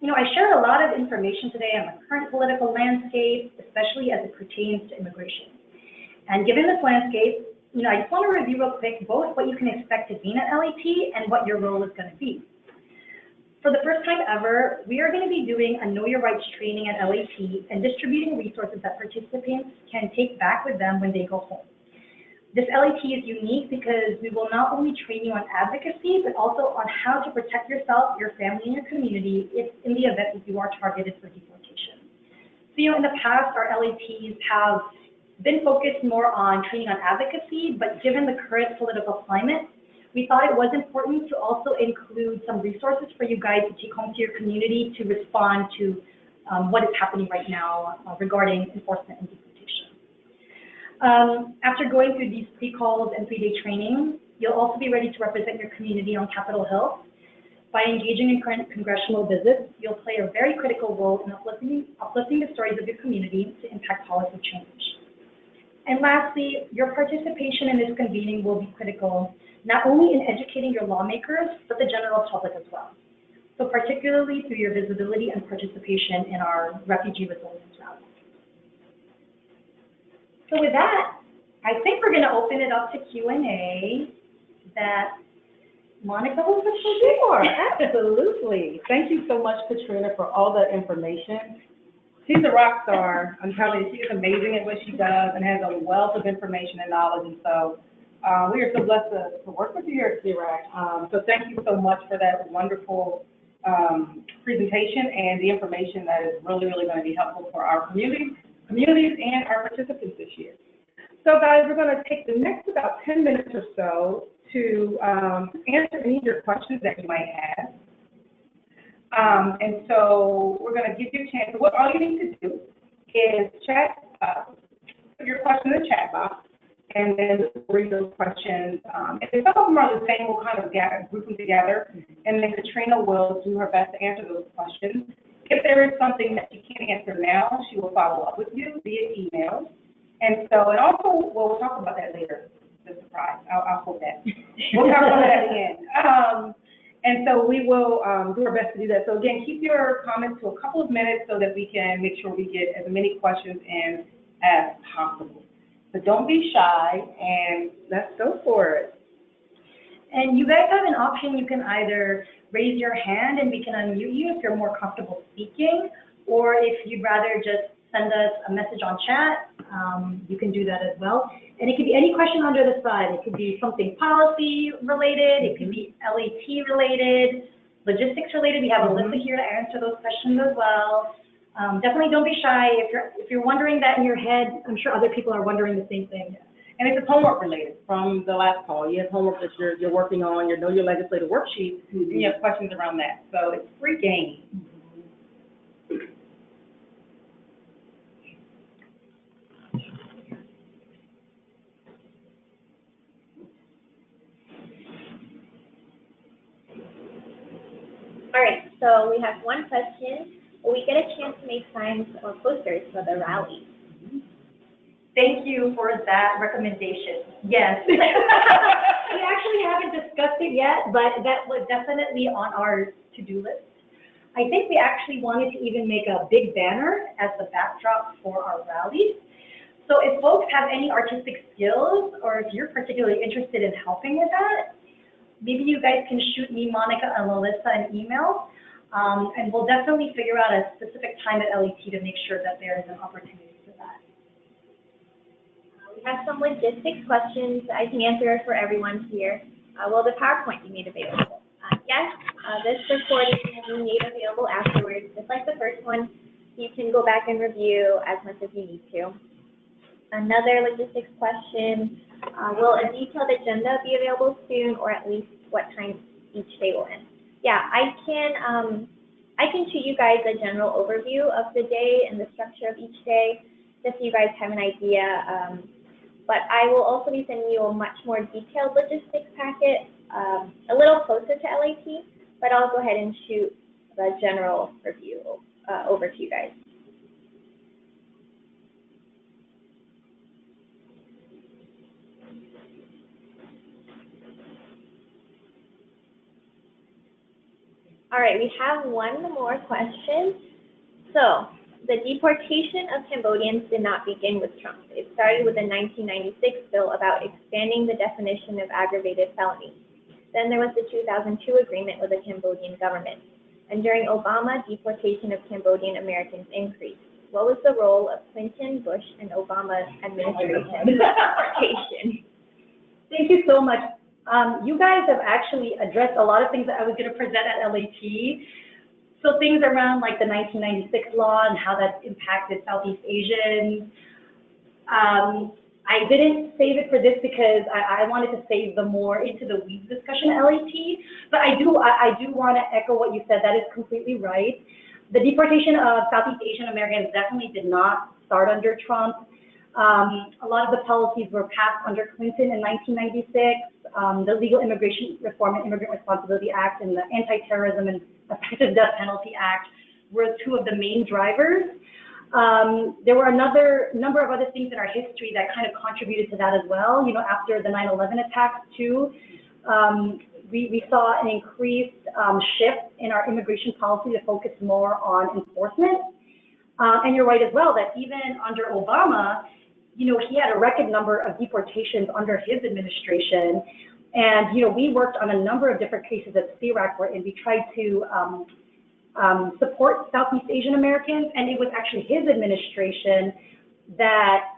I shared a lot of information today on the current political landscape, especially as it pertains to immigration. And given this landscape, I just want to review real quick both what you can expect to gain at LAT and what your role is going to be. For the first time ever, we are going to be doing a Know Your Rights training at LAT and distributing resources that participants can take back with them when they go home. This LAT is unique because we will not only train you on advocacy, but also on how to protect yourself, your family, and your community if in the event that you are targeted for deportation. So, in the past, our LATs have been focused more on training on advocacy, but given the current political climate, we thought it was important to also include some resources for you guys to take home to your community to respond to what is happening right now regarding enforcement and deportation. After going through these pre-calls and 3-day training, you'll also be ready to represent your community on Capitol Hill. By engaging in current congressional visits, you'll play a very critical role in uplifting the stories of your community to impact policy change. And lastly, your participation in this convening will be critical, not only in educating your lawmakers, but the general public as well. So particularly through your visibility and participation in our refugee resilience rally. So with that, I think we're going to open it up to Q&A that Monica will put Sure, absolutely. Thank you so much, Katrina, for all that information. She's a rock star. I'm telling you, she is amazing at what she does and has a wealth of information and knowledge. And so we are so blessed to work with you here at CRAC. So thank you so much for that wonderful presentation and the information that is really, really going to be helpful for our communities and our participants this year. So guys, we're going to take the next about 10 minutes or so to answer any of your questions that you might have. And so we're going to give you a chance. So all you need to do is put your question in the chat box, and then read those questions. And if some of them are the same, we'll kind of group them together, and then Katrina will do her best to answer those questions. If there is something that she can't answer now, she will follow up with you via email. And also, we'll talk about that later. The surprise. I'll hold that. We'll talk about that at the end. And so we will do our best to do that. So again, keep your comments to a couple of minutes so that we can make sure we get as many questions in as possible. So don't be shy, and let's go for it. And you guys have an option. You can either raise your hand and we can unmute you if you're more comfortable speaking, or if you'd rather just send us a message on chat, you can do that as well. And it could be any question under the sun. It could be something policy related. It could be LAT related, logistics related. We have Alyssa here to answer those questions as well. Definitely don't be shy. If you're wondering that in your head, I'm sure other people are wondering the same thing. And if it's homework related from the last call, you have homework that you're working on, your Know Your Legislative worksheet, and you have questions around that. So it's free game. All right, so we have one question. Will we get a chance to make signs or posters for the rally? Thank you for that recommendation. Yes. We actually haven't discussed it yet, but that was definitely on our to-do list. I think we actually wanted to even make a big banner as the backdrop for our rallies. So if folks have any artistic skills, or if you're particularly interested in helping with that, maybe you guys can shoot me, Monica, and Alyssa an email, and we'll definitely figure out a specific time at LAT to make sure that there is an opportunity for that. We have some logistics questions I can answer for everyone here. Will the PowerPoint be made available? Yes, this recording will be made available afterwards, just like the first one. You can go back and review as much as you need to. Another logistics question, will a detailed agenda be available soon, or at least what time each day will end? Yeah, I can shoot you guys a general overview of the day and the structure of each day, just so you guys have an idea. But I will also be sending you a much more detailed logistics packet, a little closer to LAT, but I'll go ahead and shoot the general review over to you guys. All right, we have one more question. So, the deportation of Cambodians did not begin with Trump. It started with the 1996 bill about expanding the definition of aggravated felony. Then there was the 2002 agreement with the Cambodian government. And during Obama, deportation of Cambodian Americans increased. What was the role of Clinton, Bush, and Obama administration in deportation? Thank you so much. You guys have actually addressed a lot of things that I was going to present at LAT. So things around like the 1996 law and how that's impacted Southeast Asians. I didn't save it for this because I wanted to save the more into the weeds discussion at LAT, but I do want to echo what you said. That is completely right. The deportation of Southeast Asian Americans definitely did not start under Trump. A lot of the policies were passed under Clinton in 1996. The Legal Immigration Reform and Immigrant Responsibility Act and the Anti-Terrorism and Effective Death Penalty Act were two of the main drivers. There were another number of other things in our history that kind of contributed to that as well. You know, after the 9/11 attacks too, we saw an increased shift in our immigration policy to focus more on enforcement. And you're right as well that even under Obama, you know, he had a record number of deportations under his administration. And, you know, we worked on a number of different cases at CIRAC wherein we tried to support Southeast Asian Americans, and it was actually his administration that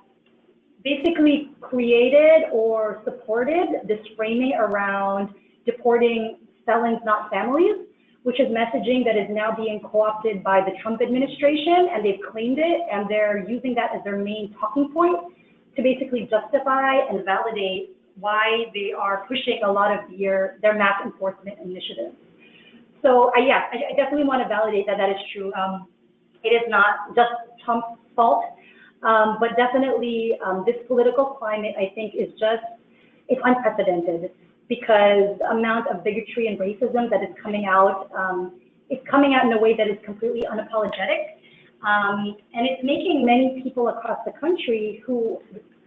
basically created or supported this framing around deporting felons, not families, which is messaging that is now being co-opted by the Trump administration, and they've claimed it, and they're using that as their main talking point to basically justify and validate why they are pushing a lot of their mass enforcement initiatives. So yeah, I definitely want to validate that that is true. It is not just Trump's fault, but definitely this political climate, I think, is just, it's unprecedented because the amount of bigotry and racism that is coming out, it's coming out in a way that is completely unapologetic. And it's making many people across the country who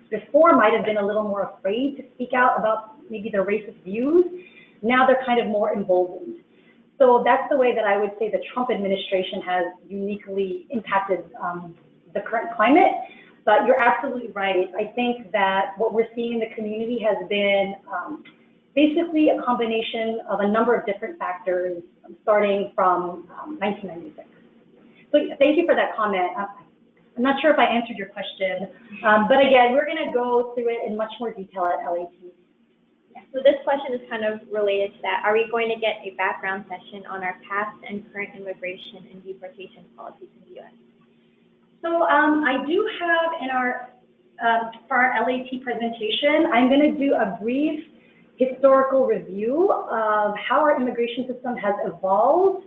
before might have been a little more afraid to speak out about maybe their racist views, now they're kind of more emboldened. So that's the way that I would say the Trump administration has uniquely impacted the current climate. But you're absolutely right. I think that what we're seeing in the community has been basically a combination of a number of different factors starting from 1996. So thank you for that comment. I'm not sure if I answered your question, but again, we're going to go through it in much more detail at LAT. So this question is kind of related to that. Are we going to get a background session on our past and current immigration and deportation policies in the U.S.? So I do have in our, for our LAT presentation, I'm going to do a brief historical review of how our immigration system has evolved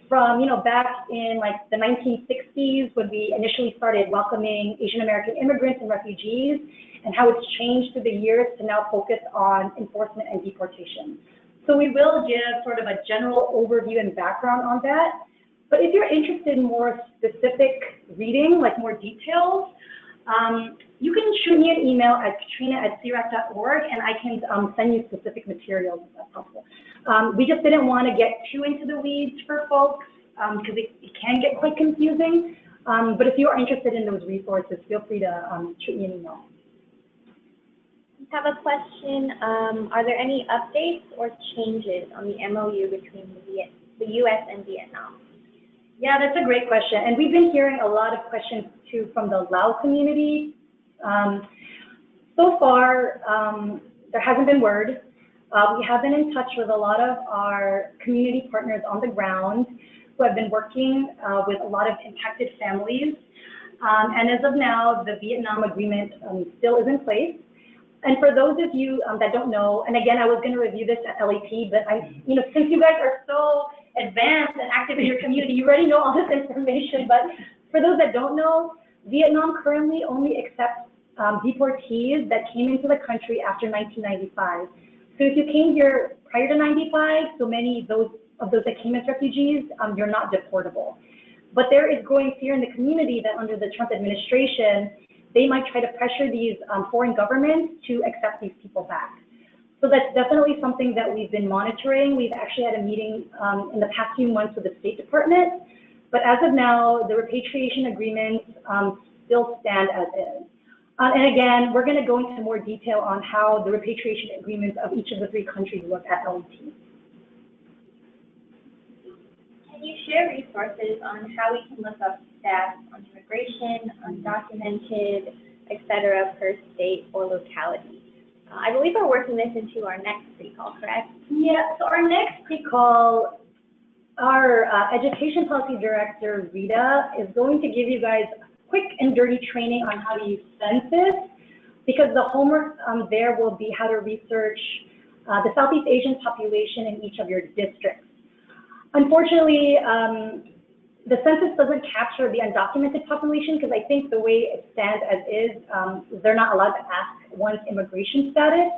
from, you know, back in like the 1960s when we initially started welcoming Asian American immigrants and refugees, and how it's changed through the years to now focus on enforcement and deportation. So we will give sort of a general overview and background on that. But if you're interested in more specific reading, like more details, you can shoot me an email at katrina@cirac.org, and I can send you specific materials if that's helpful. We just didn't want to get too into the weeds for folks because it can get quite confusing. But if you are interested in those resources, feel free to shoot me an email. Have a question. Are there any updates or changes on the MOU between the U.S. and Vietnam? Yeah, that's a great question. And we've been hearing a lot of questions too from the Lao community. So far, there hasn't been word. We have been in touch with a lot of our community partners on the ground who have been working with a lot of impacted families. And as of now, the Vietnam agreement still is in place. And for those of you that don't know, and again, I was going to review this at LAT, but since you guys are so advanced and active in your community, you already know all this information. But for those that don't know, Vietnam currently only accepts deportees that came into the country after 1995. So if you came here prior to 95, so many of those that came as refugees, you're not deportable. But there is growing fear in the community that under the Trump administration, they might try to pressure these foreign governments to accept these people back. So that's definitely something that we've been monitoring. We've actually had a meeting in the past few months with the State Department. But as of now, the repatriation agreements still stand as is. And again, we're going to go into more detail on how the repatriation agreements of each of the 3 countries look at LAT. Can you share resources on how we can look up stats on immigration, undocumented, etc., per state or locality? I believe we're working this into our next pre-call, correct? Yeah, so our next pre-call, our Education Policy Director, Rita, is going to give you guys quick and dirty training on how to use census, because the homework there will be how to research the Southeast Asian population in each of your districts. Unfortunately, the census doesn't capture the undocumented population, because I think the way it stands as is, they're not allowed to ask one's immigration status.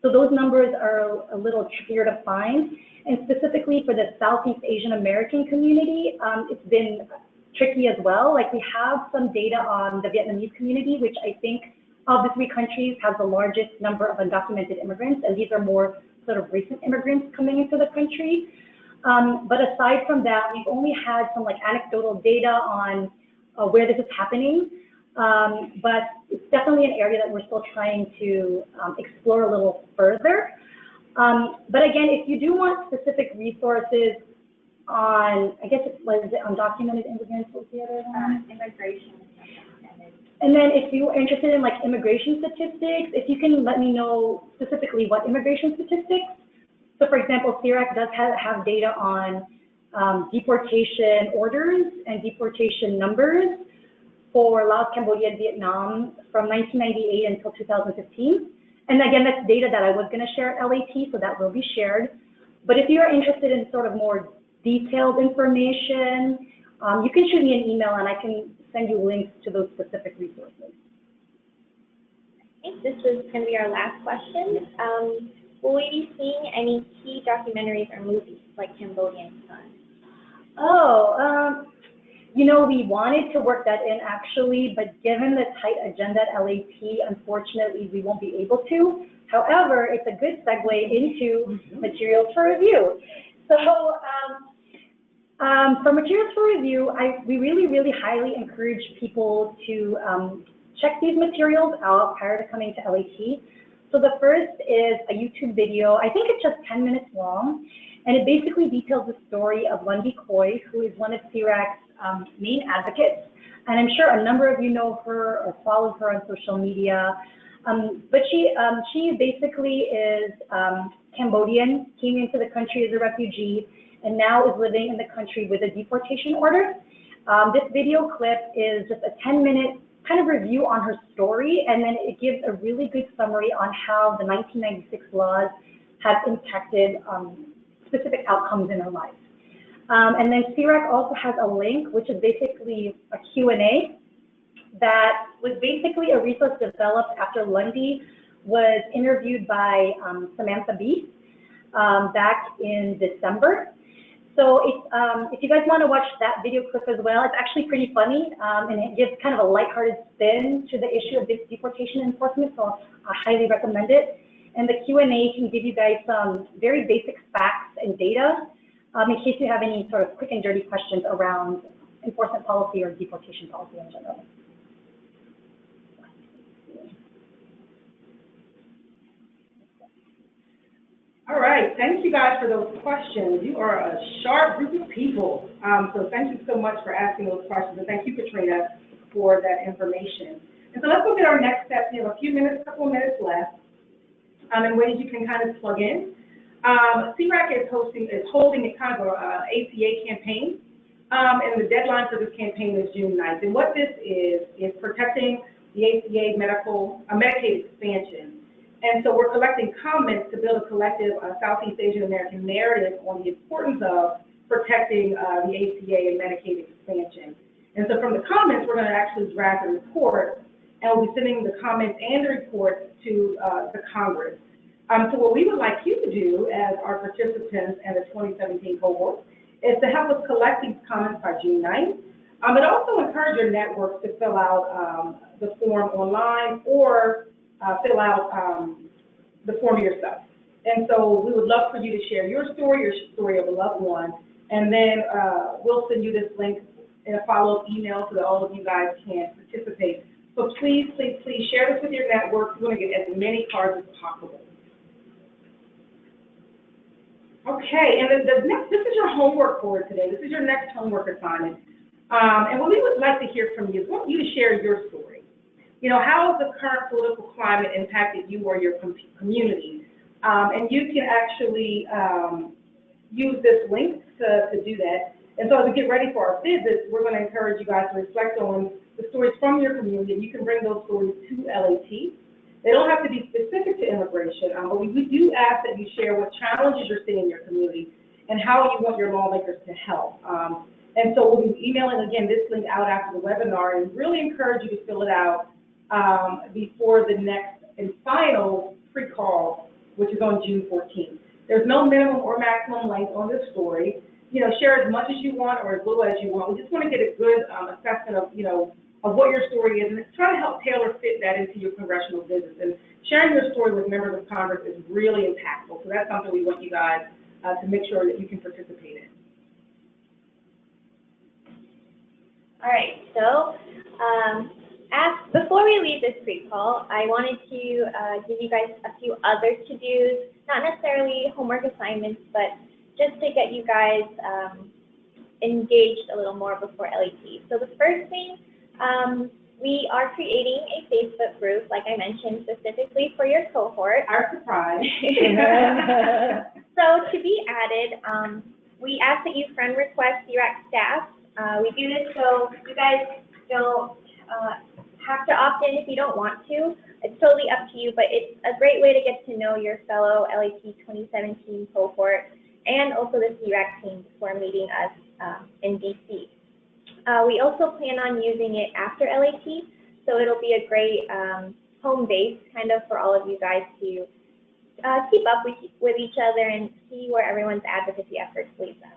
So those numbers are a little trickier to find. And specifically for the Southeast Asian American community, it's been tricky as well. Like, we have some data on the Vietnamese community, which I think of the 3 countries has the largest number of undocumented immigrants, and these are more sort of recent immigrants coming into the country. But aside from that, we've only had some anecdotal data on where this is happening. But it's definitely an area that we're still trying to explore a little further. But again, if you do want specific resources on, I guess it was undocumented immigrants, what's the other one? Immigration. And then if you're interested in immigration statistics, if you can let me know specifically what immigration statistics. So for example, CIRAC does have data on deportation orders and deportation numbers for Laos, Cambodia, and Vietnam from 1998 until 2015. And again, that's data that I was going to share at LAT, so that will be shared. But if you're interested in sort of more detailed information, you can shoot me an email and I can send you links to those specific resources. I think this was going to be our last question. Will we be seeing any key documentaries or movies like Cambodian Sun? Oh, we wanted to work that in actually, but given the tight agenda at LAT, unfortunately, we won't be able to. However, it's a good segue into materials for review. So for materials for review, we really highly encourage people to check these materials out prior to coming to LAT. So the first is a YouTube video. I think it's just 10 minutes long, and it basically details the story of Lundy Coy, who is one of CIRAC's main advocates. And I'm sure a number of you know her or follow her on social media. But she basically is Cambodian, came into the country as a refugee, and now is living in the country with a deportation order. This video clip is just a 10-minute kind of review on her story, and then it gives a really good summary on how the 1996 laws have impacted specific outcomes in her life. And then CIRAC also has a link, which is basically a Q&A that was basically a resource developed after Lundy was interviewed by Samantha Bee back in December. So if you guys want to watch that video clip as well, it's actually pretty funny, and it gives kind of a lighthearted spin to the issue of deportation enforcement, so I highly recommend it. And the Q&A can give you guys some very basic facts and data in case you have any sort of quick and dirty questions around enforcement policy or deportation policy in general. All right, thank you guys for those questions. You are a sharp group of people. So thank you so much for asking those questions, and thank you, Katrina, for that information. And so let's look at our next steps. We have a few minutes, couple of minutes left, and ways you can kind of plug in. CRAC is holding a kind of a ACA campaign, and the deadline for this campaign is June 9th. And what this is protecting the ACA Medicaid expansion. And so we're collecting comments to build a collective Southeast Asian American narrative on the importance of protecting the ACA and Medicaid expansion. And so from the comments, we're going to actually draft a report, and we'll be sending the comments and the reports to Congress. So what we would like you to do as our participants in the 2017 cohort is to help us collect these comments by June 9th. And also encourage your networks to fill out the form online or fill out the form yourself. And so we would love for you to share your story of a loved one, and then we'll send you this link in a follow-up email so that all of you guys can participate. So please, please, please share this with your network. We want to get as many cards as possible. Okay, and this is your homework for today. This is your next homework assignment. And what we would like to hear from you is we want you to share your story. You know, how has the current political climate impacted you or your community? And you can actually use this link to do that. And so as we get ready for our visits, we're going to encourage you guys to reflect on the stories from your community. You can bring those stories to LAT. They don't have to be specific to immigration, but we do ask that you share what challenges you're seeing in your community and how you want your lawmakers to help. And so we'll be emailing, again, this link out after the webinar, and really encourage you to fill it out before the next and final pre-call, which is on June 14th. There's no minimum or maximum length on this story. You know, share as much as you want or as little as you want. We just want to get a good assessment of, you know, of what your story is, and try to help tailor fit that into your congressional visits. And sharing your story with members of Congress is really impactful. So that's something we want you guys to make sure that you can participate in. All right, so before we leave this pre-call, I wanted to give you guys a few other to-dos, not necessarily homework assignments, but just to get you guys engaged a little more before LAT. So the first thing, we are creating a Facebook group, like I mentioned, specifically for your cohort. Our surprise. So to be added, we ask that you friend request CRAC staff. We do this so you guys don't have to opt in if you don't want to. It's totally up to you, but it's a great way to get to know your fellow LAT 2017 cohort and also the CRAC team before meeting us in DC. We also plan on using it after LAT, so it'll be a great home base kind of for all of you guys to keep up with each other and see where everyone's advocacy efforts lead them.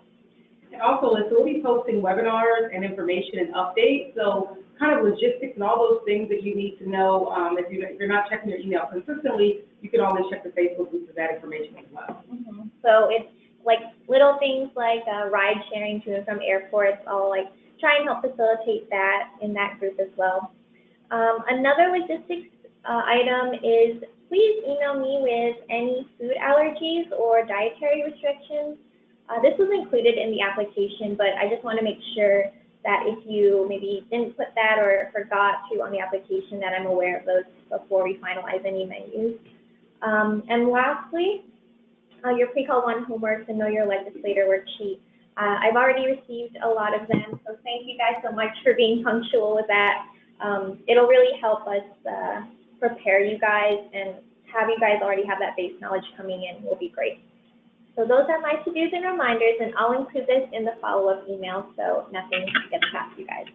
And also, we'll be posting webinars and information and updates, so kind of logistics and all those things that you need to know. If you're not checking your email consistently, you can always check the Facebook group for that information as well. Mm-hmm. So it's like little things like ride sharing to and from airports. I'll like try and help facilitate that in that group as well. Another logistics item is please email me with any food allergies or dietary restrictions. This was included in the application, but I just want to make sure that if you maybe didn't put that or forgot to on the application, that I'm aware of those before we finalize any menus. And lastly, your pre-call 1 homeworks and know your legislator worksheet. I've already received a lot of them, so thank you guys so much for being punctual with that. It'll really help us prepare you guys, and have you guys already have that base knowledge coming in will be great. So those are my to-dos and reminders, and I'll include this in the follow-up email so nothing gets past you guys.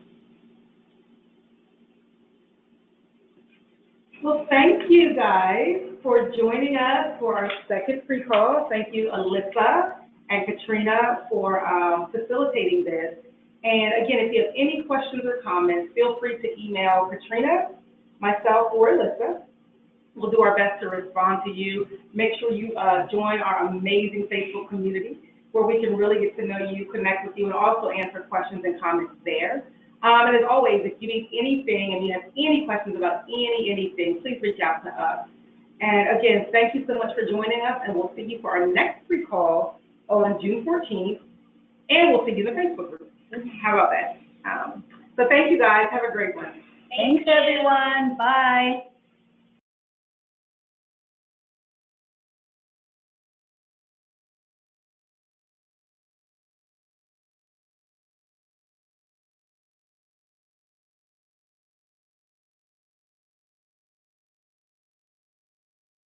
Well, thank you guys for joining us for our second pre-call. Thank you, Alyssa and Katrina, for facilitating this. And again, if you have any questions or comments, feel free to email Katrina, myself, or Alyssa. We'll do our best to respond to you. Make sure you join our amazing Facebook community where we can really get to know you, connect with you, and also answer questions and comments there. And as always, if you need anything and you have any questions about anything, please reach out to us. And again, thank you so much for joining us, and we'll see you for our next free call on June 14th, and we'll see you in the Facebook group. How about that? So thank you guys. Have a great one. Thanks, everyone. Bye.